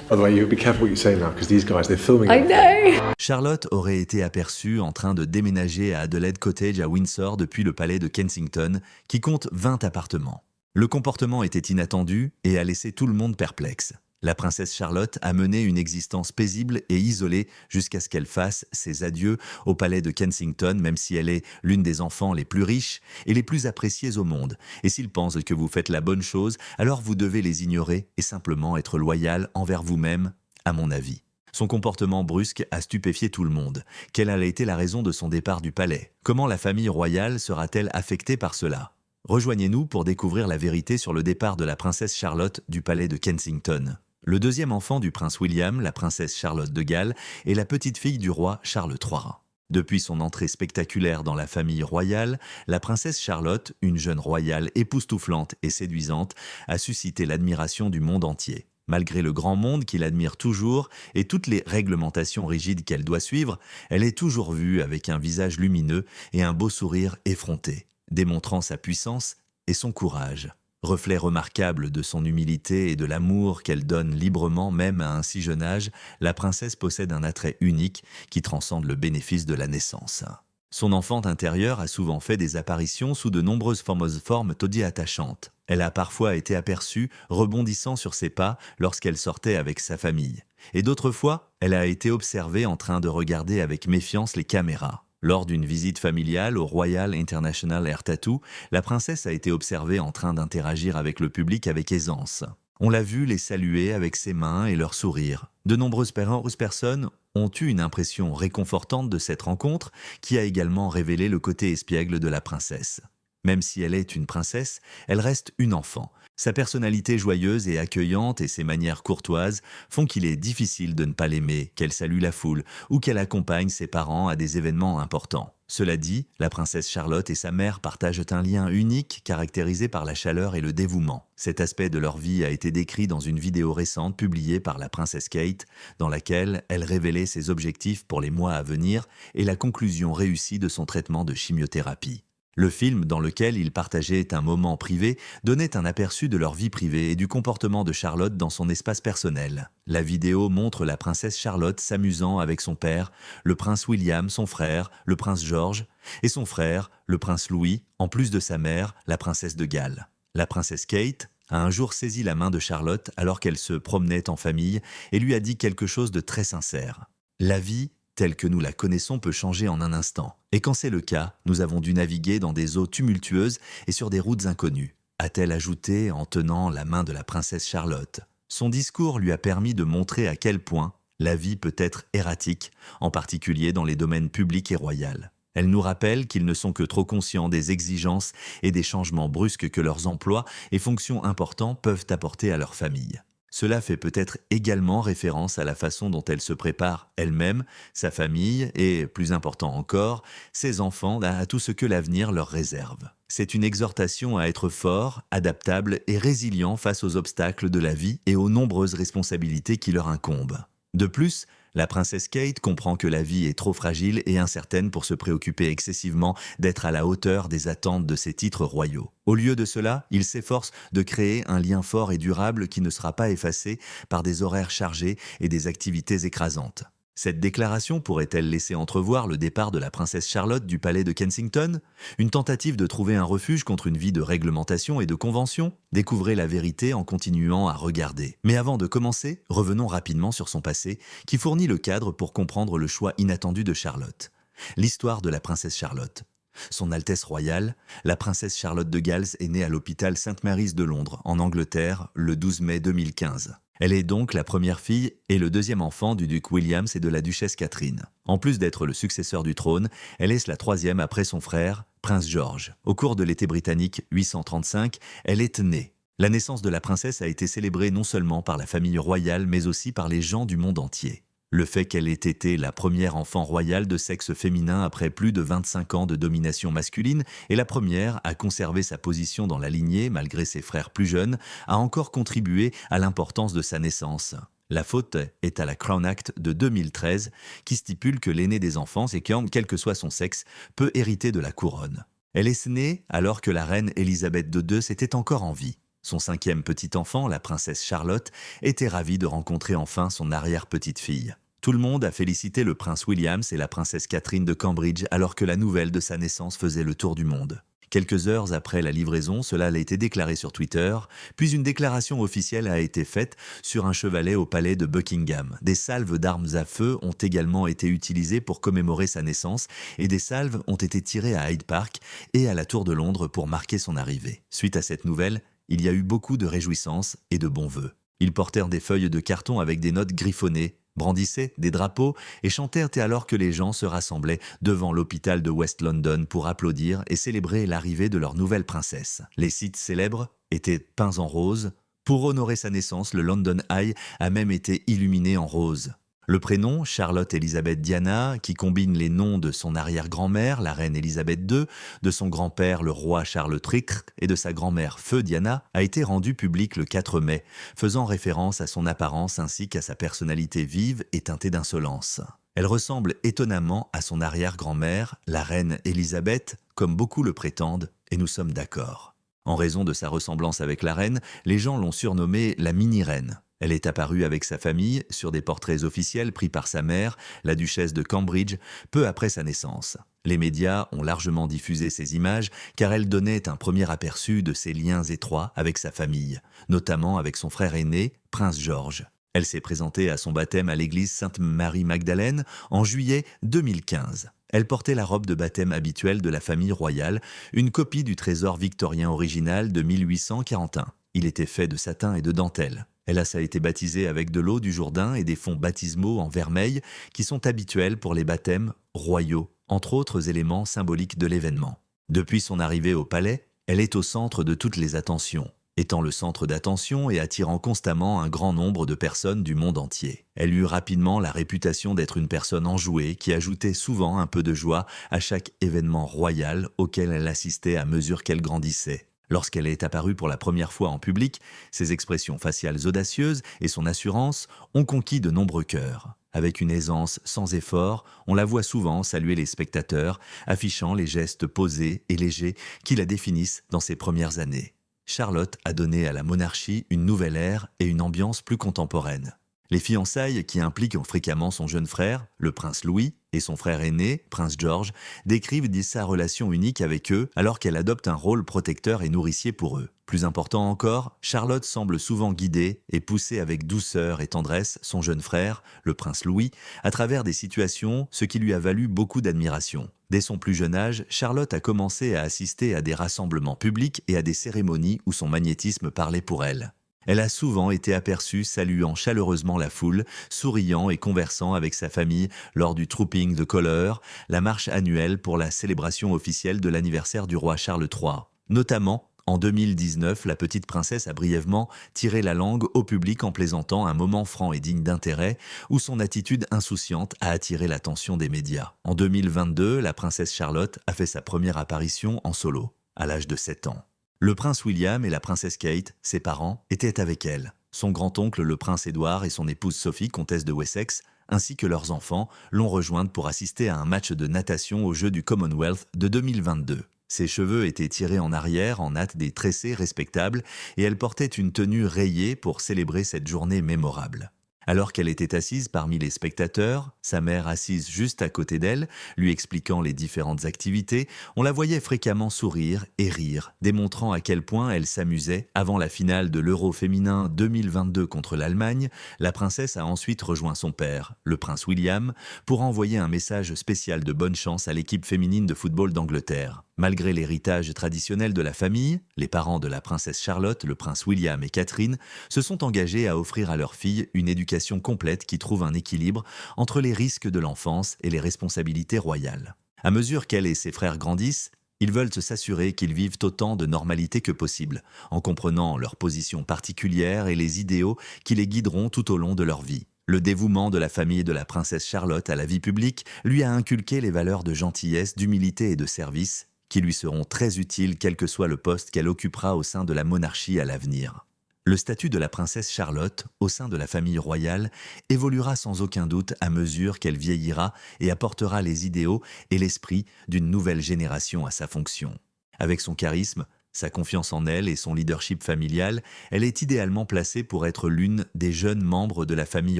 By the way, you be careful what you say now, because these guys, they're filming I everything. know. Charlotte aurait été aperçue en train de déménager à Adelaide Cottage à Windsor depuis le palais de Kensington, qui compte 20 appartements. Le comportement était inattendu et a laissé tout le monde perplexe. La princesse Charlotte a mené une existence paisible et isolée jusqu'à ce qu'elle fasse ses adieux au palais de Kensington, même si elle est l'une des enfants les plus riches et les plus appréciées au monde. Et s'ils pensent que vous faites la bonne chose, alors vous devez les ignorer et simplement être loyal envers vous-même, à mon avis. Son comportement brusque a stupéfié tout le monde. Quelle a été la raison de son départ du palais? Comment la famille royale sera-t-elle affectée par cela? Rejoignez-nous pour découvrir la vérité sur le départ de la princesse Charlotte du palais de Kensington. Le deuxième enfant du prince William, la princesse Charlotte de Galles, est la petite-fille du roi Charles III. Depuis son entrée spectaculaire dans la famille royale, la princesse Charlotte, une jeune royale époustouflante et séduisante, a suscité l'admiration du monde entier. Malgré le grand monde qui l'admire toujours et toutes les réglementations rigides qu'elle doit suivre, elle est toujours vue avec un visage lumineux et un beau sourire effronté, démontrant sa puissance et son courage. Reflet remarquable de son humilité et de l'amour qu'elle donne librement même à un si jeune âge, la princesse possède un attrait unique qui transcende le bénéfice de la naissance. Son enfant intérieur a souvent fait des apparitions sous de nombreuses fameuses formes taudis attachantes. Elle a parfois été aperçue rebondissant sur ses pas lorsqu'elle sortait avec sa famille. Et d'autres fois, elle a été observée en train de regarder avec méfiance les caméras. Lors d'une visite familiale au Royal International Air Tattoo, la princesse a été observée en train d'interagir avec le public avec aisance. On l'a vu les saluer avec ses mains et leur sourire. De nombreuses personnes ont eu une impression réconfortante de cette rencontre qui a également révélé le côté espiègle de la princesse. Même si elle est une princesse, elle reste une enfant. Sa personnalité joyeuse et accueillante et ses manières courtoises font qu'il est difficile de ne pas l'aimer, qu'elle salue la foule ou qu'elle accompagne ses parents à des événements importants. Cela dit, la princesse Charlotte et sa mère partagent un lien unique caractérisé par la chaleur et le dévouement. Cet aspect de leur vie a été décrit dans une vidéo récente publiée par la princesse Kate, dans laquelle elle révélait ses objectifs pour les mois à venir et la conclusion réussie de son traitement de chimiothérapie. Le film, dans lequel ils partageaient un moment privé, donnait un aperçu de leur vie privée et du comportement de Charlotte dans son espace personnel. La vidéo montre la princesse Charlotte s'amusant avec son père, le prince William, son frère, le prince George, et son frère, le prince Louis, en plus de sa mère, la princesse de Galles. La princesse Kate a un jour saisi la main de Charlotte alors qu'elle se promenait en famille et lui a dit quelque chose de très sincère. La vie, telle que nous la connaissons, peut changer en un instant. Et quand c'est le cas, nous avons dû naviguer dans des eaux tumultueuses et sur des routes inconnues, a-t-elle ajouté en tenant la main de la princesse Charlotte. Son discours lui a permis de montrer à quel point la vie peut être erratique, en particulier dans les domaines publics et royaux. Elle nous rappelle qu'ils ne sont que trop conscients des exigences et des changements brusques que leurs emplois et fonctions importants peuvent apporter à leur famille. Cela fait peut-être également référence à la façon dont elle se prépare elle-même, sa famille et, plus important encore, ses enfants à tout ce que l'avenir leur réserve. C'est une exhortation à être fort, adaptable et résilient face aux obstacles de la vie et aux nombreuses responsabilités qui leur incombent. De plus, la princesse Kate comprend que la vie est trop fragile et incertaine pour se préoccuper excessivement d'être à la hauteur des attentes de ses titres royaux. Au lieu de cela, il s'efforce de créer un lien fort et durable qui ne sera pas effacé par des horaires chargés et des activités écrasantes. Cette déclaration pourrait-elle laisser entrevoir le départ de la princesse Charlotte du palais de Kensington? Une tentative de trouver un refuge contre une vie de réglementation et de convention? Découvrez la vérité en continuant à regarder. Mais avant de commencer, revenons rapidement sur son passé, qui fournit le cadre pour comprendre le choix inattendu de Charlotte. L'histoire de la princesse Charlotte. Son Altesse royale, la princesse Charlotte de Galles est née à l'hôpital St Mary's de Londres, en Angleterre, le 12 mai 2015. Elle est donc la première fille et le deuxième enfant du duc William et de la duchesse Catherine. En plus d'être le successeur du trône, elle est la troisième après son frère, prince George. Au cours de l'été britannique 835, elle est née. La naissance de la princesse a été célébrée non seulement par la famille royale, mais aussi par les gens du monde entier. Le fait qu'elle ait été la première enfant royale de sexe féminin après plus de 25 ans de domination masculine et la première à conserver sa position dans la lignée malgré ses frères plus jeunes a encore contribué à l'importance de sa naissance. La faute est à la Crown Act de 2013 qui stipule que l'aîné des enfants, quel que soit son sexe, peut hériter de la couronne. Elle est née alors que la reine Élisabeth II était encore en vie. Son 5e petit enfant, la princesse Charlotte, était ravie de rencontrer enfin son arrière-petite-fille. Tout le monde a félicité le prince William et la princesse Catherine de Cambridge alors que la nouvelle de sa naissance faisait le tour du monde. Quelques heures après la livraison, cela a été déclaré sur Twitter, puis une déclaration officielle a été faite sur un chevalet au palais de Buckingham. Des salves d'armes à feu ont également été utilisées pour commémorer sa naissance et des salves ont été tirées à Hyde Park et à la Tour de Londres pour marquer son arrivée. Suite à cette nouvelle, il y a eu beaucoup de réjouissances et de bons vœux. Ils portèrent des feuilles de carton avec des notes griffonnées, brandissaient des drapeaux et chantèrent alors que les gens se rassemblaient devant l'hôpital de West London pour applaudir et célébrer l'arrivée de leur nouvelle princesse. Les sites célèbres étaient peints en rose. Pour honorer sa naissance, le London Eye a même été illuminé en rose. Le prénom, Charlotte Elizabeth Diana, qui combine les noms de son arrière-grand-mère, la reine Elisabeth II, de son grand-père, le roi Charles Tric, et de sa grand-mère Feu Diana, a été rendu public le 4 mai, faisant référence à son apparence ainsi qu'à sa personnalité vive et teintée d'insolence. Elle ressemble étonnamment à son arrière-grand-mère, la reine Elisabeth, comme beaucoup le prétendent, et nous sommes d'accord. En raison de sa ressemblance avec la reine, les gens l'ont surnommée la mini-reine. Elle est apparue avec sa famille sur des portraits officiels pris par sa mère, la duchesse de Cambridge, peu après sa naissance. Les médias ont largement diffusé ces images car elle donnait un premier aperçu de ses liens étroits avec sa famille, notamment avec son frère aîné, Prince George. Elle s'est présentée à son baptême à l'église Sainte-Marie-Magdalène en juillet 2015. Elle portait la robe de baptême habituelle de la famille royale, une copie du trésor victorien original de 1841. Il était fait de satin et de dentelle. Elle a été baptisée avec de l'eau du Jourdain et des fonds baptismaux en vermeil qui sont habituels pour les baptêmes royaux, entre autres éléments symboliques de l'événement. Depuis son arrivée au palais, elle est au centre de toutes les attentions, étant le centre d'attention et attirant constamment un grand nombre de personnes du monde entier. Elle eut rapidement la réputation d'être une personne enjouée qui ajoutait souvent un peu de joie à chaque événement royal auquel elle assistait à mesure qu'elle grandissait. Lorsqu'elle est apparue pour la première fois en public, ses expressions faciales audacieuses et son assurance ont conquis de nombreux cœurs. Avec une aisance sans effort, on la voit souvent saluer les spectateurs, affichant les gestes posés et légers qui la définissent dans ses premières années. Charlotte a donné à la monarchie une nouvelle ère et une ambiance plus contemporaine. Les fiançailles qui impliquent fréquemment son jeune frère, le prince Louis, et son frère aîné, prince George, décrivent sa relation unique avec eux alors qu'elle adopte un rôle protecteur et nourricier pour eux. Plus important encore, Charlotte semble souvent guider et pousser avec douceur et tendresse son jeune frère, le prince Louis, à travers des situations, ce qui lui a valu beaucoup d'admiration. Dès son plus jeune âge, Charlotte a commencé à assister à des rassemblements publics et à des cérémonies où son magnétisme parlait pour elle. Elle a souvent été aperçue saluant chaleureusement la foule, souriant et conversant avec sa famille lors du Trooping the Colour, la marche annuelle pour la célébration officielle de l'anniversaire du roi Charles III. Notamment, en 2019, la petite princesse a brièvement tiré la langue au public en plaisantant un moment franc et digne d'intérêt où son attitude insouciante a attiré l'attention des médias. En 2022, la princesse Charlotte a fait sa première apparition en solo, à l'âge de 7 ans. Le prince William et la princesse Kate, ses parents, étaient avec elle. Son grand-oncle, le prince Édouard, et son épouse Sophie, comtesse de Wessex, ainsi que leurs enfants, l'ont rejointe pour assister à un match de natation aux Jeux du Commonwealth de 2022. Ses cheveux étaient tirés en arrière en natte des tressés respectables et elle portait une tenue rayée pour célébrer cette journée mémorable. Alors qu'elle était assise parmi les spectateurs, sa mère assise juste à côté d'elle, lui expliquant les différentes activités, on la voyait fréquemment sourire et rire, démontrant à quel point elle s'amusait. Avant la finale de l'Euro féminin 2022 contre l'Allemagne, la princesse a ensuite rejoint son père, le prince William, pour envoyer un message spécial de bonne chance à l'équipe féminine de football d'Angleterre. Malgré l'héritage traditionnel de la famille, les parents de la princesse Charlotte, le prince William et Catherine, se sont engagés à offrir à leur fille une éducation complète qui trouve un équilibre entre les risques de l'enfance et les responsabilités royales. À mesure qu'elle et ses frères grandissent, ils veulent s'assurer qu'ils vivent autant de normalité que possible, en comprenant leur position particulière et les idéaux qui les guideront tout au long de leur vie. Le dévouement de la famille de la princesse Charlotte à la vie publique lui a inculqué les valeurs de gentillesse, d'humilité et de service, qui lui seront très utiles quel que soit le poste qu'elle occupera au sein de la monarchie à l'avenir. Le statut de la princesse Charlotte, au sein de la famille royale, évoluera sans aucun doute à mesure qu'elle vieillira et apportera les idéaux et l'esprit d'une nouvelle génération à sa fonction. Avec son charisme, Sa confiance en elle et son leadership familial, elle est idéalement placée pour être l'une des jeunes membres de la famille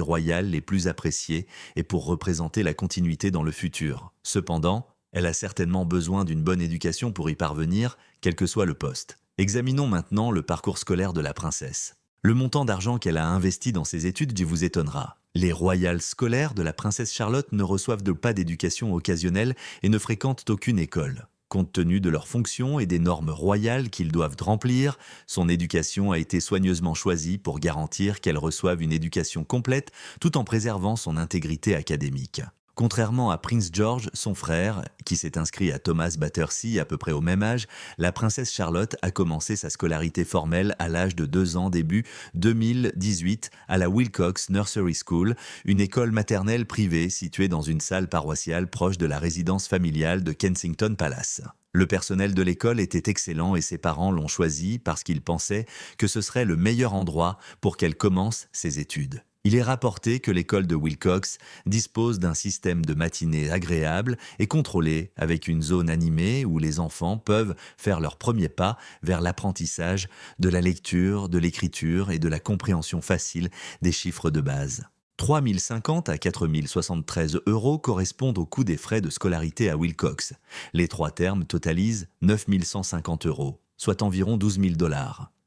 royale les plus appréciées et pour représenter la continuité dans le futur. Cependant, elle a certainement besoin d'une bonne éducation pour y parvenir, quel que soit le poste. Examinons maintenant le parcours scolaire de la princesse. Le montant d'argent qu'elle a investi dans ses études vous étonnera. Les royales scolaires de la princesse Charlotte ne reçoivent donc pas d'éducation occasionnelle et ne fréquentent aucune école. Compte tenu de leurs fonctions et des normes royales qu'ils doivent remplir, son éducation a été soigneusement choisie pour garantir qu'elle reçoive une éducation complète tout en préservant son intégrité académique. Contrairement à Prince George, son frère, qui s'est inscrit à Thomas Battersea à peu près au même âge, la princesse Charlotte a commencé sa scolarité formelle à l'âge de 2 ans début 2018 à la Wilcox Nursery School, une école maternelle privée située dans une salle paroissiale proche de la résidence familiale de Kensington Palace. Le personnel de l'école était excellent et ses parents l'ont choisi parce qu'ils pensaient que ce serait le meilleur endroit pour qu'elle commence ses études. Il est rapporté que l'école de Wilcox dispose d'un système de matinée agréable et contrôlé avec une zone animée où les enfants peuvent faire leurs premiers pas vers l'apprentissage de la lecture, de l'écriture et de la compréhension facile des chiffres de base. 3 050 à 4 073 € correspondent au coût des frais de scolarité à Wilcox. Les 3 termes totalisent 9 150 €, soit environ 12 000 $.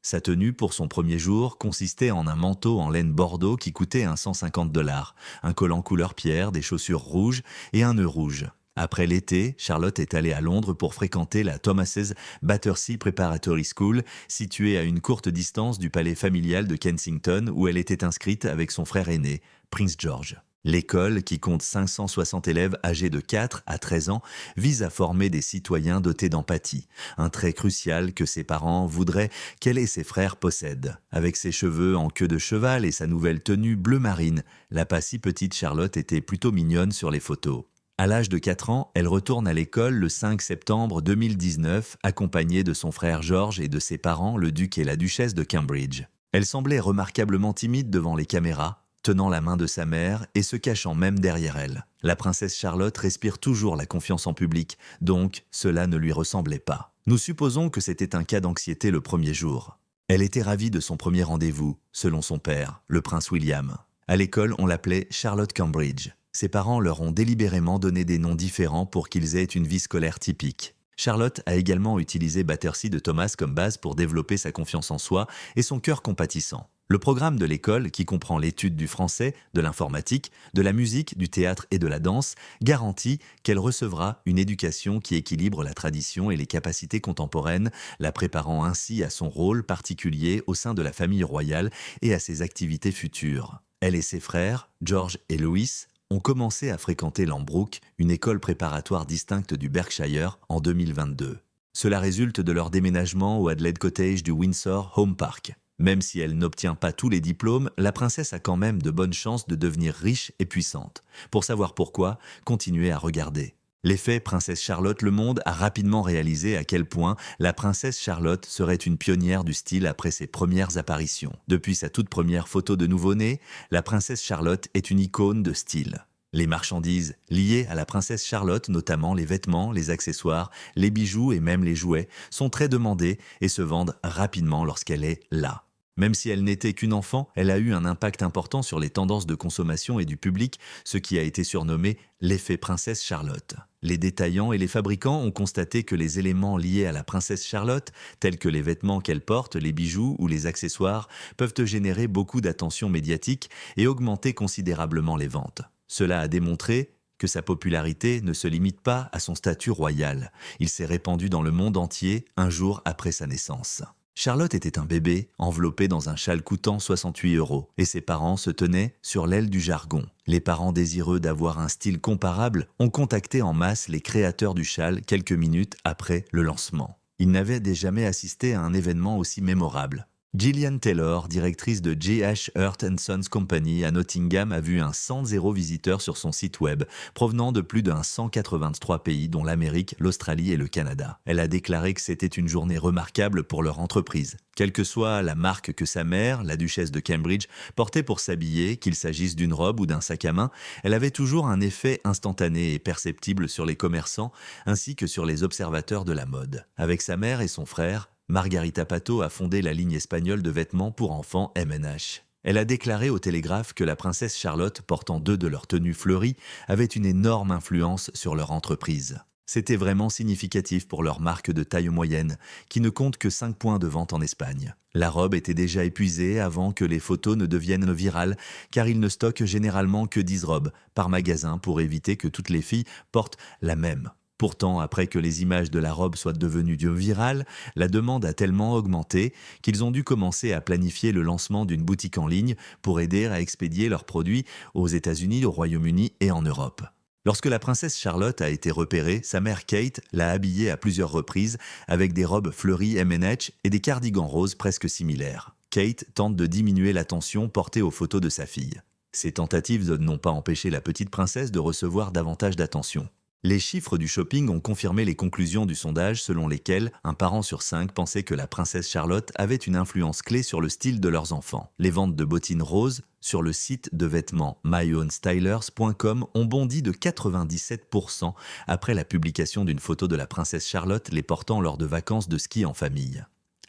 Sa tenue pour son premier jour consistait en un manteau en laine bordeaux qui coûtait 150 $, un collant couleur pierre, des chaussures rouges et un nœud rouge. Après l'été, Charlotte est allée à Londres pour fréquenter la Thomas Battersea Preparatory School, située à une courte distance du palais familial de Kensington où elle était inscrite avec son frère aîné, Prince George. L'école, qui compte 560 élèves âgés de 4 à 13 ans, vise à former des citoyens dotés d'empathie, un trait crucial que ses parents voudraient qu'elle et ses frères possèdent. Avec ses cheveux en queue de cheval et sa nouvelle tenue bleu marine, la pas si petite Charlotte était plutôt mignonne sur les photos. À l'âge de 4 ans, elle retourne à l'école le 5 septembre 2019, accompagnée de son frère George et de ses parents, le duc et la duchesse de Cambridge. Elle semblait remarquablement timide devant les caméras, tenant la main de sa mère et se cachant même derrière elle. La princesse Charlotte respire toujours la confiance en public, donc cela ne lui ressemblait pas. Nous supposons que c'était un cas d'anxiété le premier jour. Elle était ravie de son premier rendez-vous, selon son père, le prince William. À l'école, on l'appelait Charlotte Cambridge. Ses parents leur ont délibérément donné des noms différents pour qu'ils aient une vie scolaire typique. Charlotte a également utilisé Battersea de Thomas comme base pour développer sa confiance en soi et son cœur compatissant. Le programme de l'école, qui comprend l'étude du français, de l'informatique, de la musique, du théâtre et de la danse, garantit qu'elle recevra une éducation qui équilibre la tradition et les capacités contemporaines, la préparant ainsi à son rôle particulier au sein de la famille royale et à ses activités futures. Elle et ses frères, George et Louis, ont commencé à fréquenter l'Ambrook, une école préparatoire distincte du Berkshire, en 2022. Cela résulte de leur déménagement au Adelaide Cottage du Windsor Home Park. Même si elle n'obtient pas tous les diplômes, la princesse a quand même de bonnes chances de devenir riche et puissante. Pour savoir pourquoi, continuez à regarder. L'effet Princesse Charlotte Le Monde a rapidement réalisé à quel point la princesse Charlotte serait une pionnière du style après ses premières apparitions. Depuis sa toute première photo de nouveau-né, la princesse Charlotte est une icône de style. Les marchandises liées à la princesse Charlotte, notamment les vêtements, les accessoires, les bijoux et même les jouets, sont très demandées et se vendent rapidement lorsqu'elle est là. Même si elle n'était qu'une enfant, elle a eu un impact important sur les tendances de consommation et du public, ce qui a été surnommé l'effet princesse Charlotte. Les détaillants et les fabricants ont constaté que les éléments liés à la princesse Charlotte, tels que les vêtements qu'elle porte, les bijoux ou les accessoires, peuvent générer beaucoup d'attention médiatique et augmenter considérablement les ventes. Cela a démontré que sa popularité ne se limite pas à son statut royal. Il s'est répandu dans le monde entier un jour après sa naissance. Charlotte était un bébé enveloppé dans un châle coûtant 68 € et ses parents se tenaient sur l'aile du jargon. Les parents désireux d'avoir un style comparable ont contacté en masse les créateurs du châle quelques minutes après le lancement. Ils n'avaient jamais assisté à un événement aussi mémorable. Gillian Taylor, directrice de J.H. Hurt & Sons Company à Nottingham, a vu un 100 visiteurs sur son site web, provenant de plus d'un 183 pays, dont l'Amérique, l'Australie et le Canada. Elle a déclaré que c'était une journée remarquable pour leur entreprise. Quelle que soit la marque que sa mère, la duchesse de Cambridge, portait pour s'habiller, qu'il s'agisse d'une robe ou d'un sac à main, elle avait toujours un effet instantané et perceptible sur les commerçants, ainsi que sur les observateurs de la mode. Avec sa mère et son frère, Margarita Pato a fondé la ligne espagnole de vêtements pour enfants M&H. Elle a déclaré au Télégraphe que la princesse Charlotte, portant 2 de leurs tenues fleuries, avait une énorme influence sur leur entreprise. C'était vraiment significatif pour leur marque de taille moyenne, qui ne compte que 5 points de vente en Espagne. La robe était déjà épuisée avant que les photos ne deviennent virales, car ils ne stockent généralement que 10 robes par magasin pour éviter que toutes les filles portent la même. Pourtant, après que les images de la robe soient devenues virales, la demande a tellement augmenté qu'ils ont dû commencer à planifier le lancement d'une boutique en ligne pour aider à expédier leurs produits aux États-Unis, au Royaume-Uni et en Europe. Lorsque la princesse Charlotte a été repérée, sa mère Kate l'a habillée à plusieurs reprises avec des robes fleuries M&H et des cardigans roses presque similaires. Kate tente de diminuer l'attention portée aux photos de sa fille. Ces tentatives n'ont pas empêché la petite princesse de recevoir davantage d'attention. Les chiffres du shopping ont confirmé les conclusions du sondage selon lesquels un parent sur 5 pensait que la princesse Charlotte avait une influence clé sur le style de leurs enfants. Les ventes de bottines roses sur le site de vêtements myownstylers.com ont bondi de 97% après la publication d'une photo de la princesse Charlotte les portant lors de vacances de ski en famille.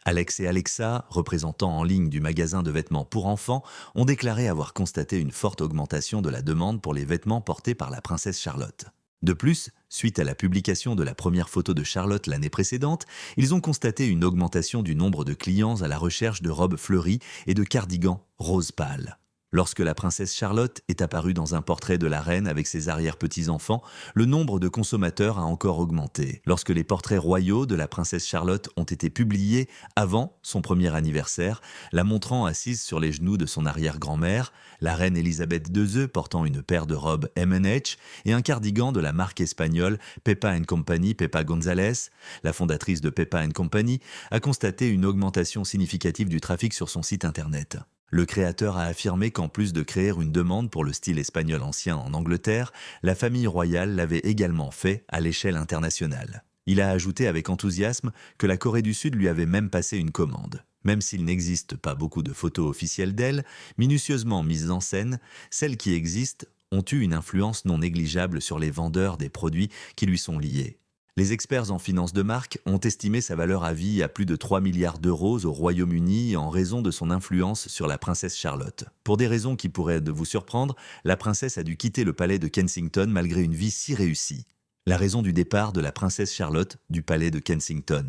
Alex et Alexa, représentants en ligne du magasin de vêtements pour enfants, ont déclaré avoir constaté une forte augmentation de la demande pour les vêtements portés par la princesse Charlotte. De plus, suite à la publication de la première photo de Charlotte l'année précédente, ils ont constaté une augmentation du nombre de clients à la recherche de robes fleuries et de cardigans rose pâle. Lorsque la princesse Charlotte est apparue dans un portrait de la reine avec ses arrière-petits-enfants, le nombre de consommateurs a encore augmenté. Lorsque les portraits royaux de la princesse Charlotte ont été publiés avant son premier anniversaire, la montrant assise sur les genoux de son arrière-grand-mère, la reine Elisabeth II portant une paire de robes M&H et un cardigan de la marque espagnole Pepa & Company, Pepa González, la fondatrice de Pepa & Company, a constaté une augmentation significative du trafic sur son site internet. Le créateur a affirmé qu'en plus de créer une demande pour le style espagnol ancien en Angleterre, la famille royale l'avait également fait à l'échelle internationale. Il a ajouté avec enthousiasme que la Corée du Sud lui avait même passé une commande. Même s'il n'existe pas beaucoup de photos officielles d'elle, minutieusement mises en scène, celles qui existent ont eu une influence non négligeable sur les vendeurs des produits qui lui sont liés. Les experts en finance de marque ont estimé sa valeur à vie à plus de 3 milliards d'euros au Royaume-Uni en raison de son influence sur la princesse Charlotte. Pour des raisons qui pourraient vous surprendre, la princesse a dû quitter le palais de Kensington malgré une vie si réussie. La raison du départ de la princesse Charlotte du palais de Kensington.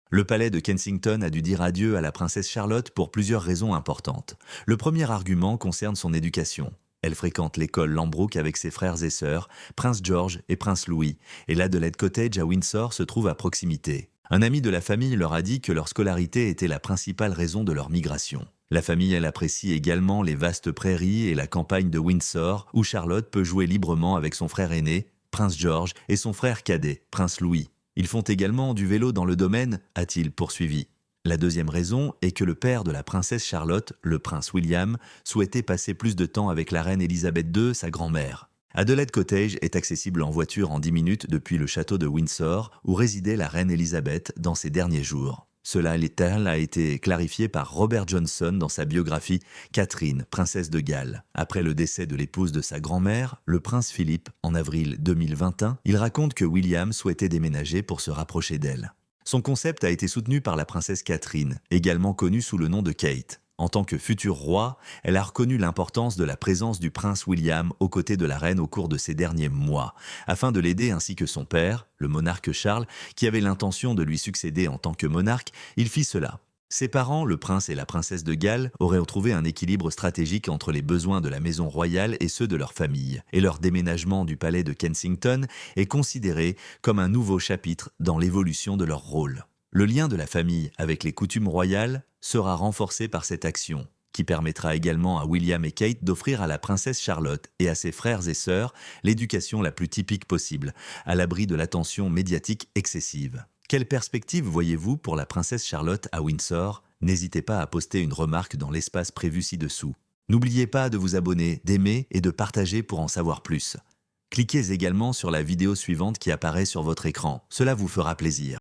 Le palais de Kensington a dû dire adieu à la princesse Charlotte pour plusieurs raisons importantes. Le premier argument concerne son éducation. Elle fréquente l'école Lambrook avec ses frères et sœurs, Prince George et Prince Louis, et l'Adelaide Cottage à Windsor se trouve à proximité. Un ami de la famille leur a dit que leur scolarité était la principale raison de leur migration. La famille, elle apprécie également les vastes prairies et la campagne de Windsor, où Charlotte peut jouer librement avec son frère aîné, Prince George, et son frère cadet, Prince Louis. Ils font également du vélo dans le domaine, a-t-il poursuivi. La deuxième raison est que le père de la princesse Charlotte, le prince William, souhaitait passer plus de temps avec la reine Elisabeth II, sa grand-mère. Adelaide Cottage est accessible en voiture en 10 minutes depuis le château de Windsor, où résidait la reine Elisabeth dans ses derniers jours. Cela a été clarifié par Robert Johnson dans sa biographie « Catherine, princesse de Galles ». Après le décès de l'épouse de sa grand-mère, le prince Philippe, en avril 2021, il raconte que William souhaitait déménager pour se rapprocher d'elle. Son concept a été soutenu par la princesse Catherine, également connue sous le nom de Kate. En tant que futur roi, elle a reconnu l'importance de la présence du prince William aux côtés de la reine au cours de ces derniers mois, afin de l'aider ainsi que son père, le monarque Charles, qui avait l'intention de lui succéder en tant que monarque, il fit cela. Ses parents, le prince et la princesse de Galles, auraient trouvé un équilibre stratégique entre les besoins de la maison royale et ceux de leur famille, et leur déménagement du palais de Kensington est considéré comme un nouveau chapitre dans l'évolution de leur rôle. Le lien de la famille avec les coutumes royales sera renforcé par cette action, qui permettra également à William et Kate d'offrir à la princesse Charlotte et à ses frères et sœurs l'éducation la plus typique possible, à l'abri de l'attention médiatique excessive. Quelle perspective voyez-vous pour la princesse Charlotte à Windsor? N'hésitez pas à poster une remarque dans l'espace prévu ci-dessous. N'oubliez pas de vous abonner, d'aimer et de partager pour en savoir plus. Cliquez également sur la vidéo suivante qui apparaît sur votre écran, cela vous fera plaisir.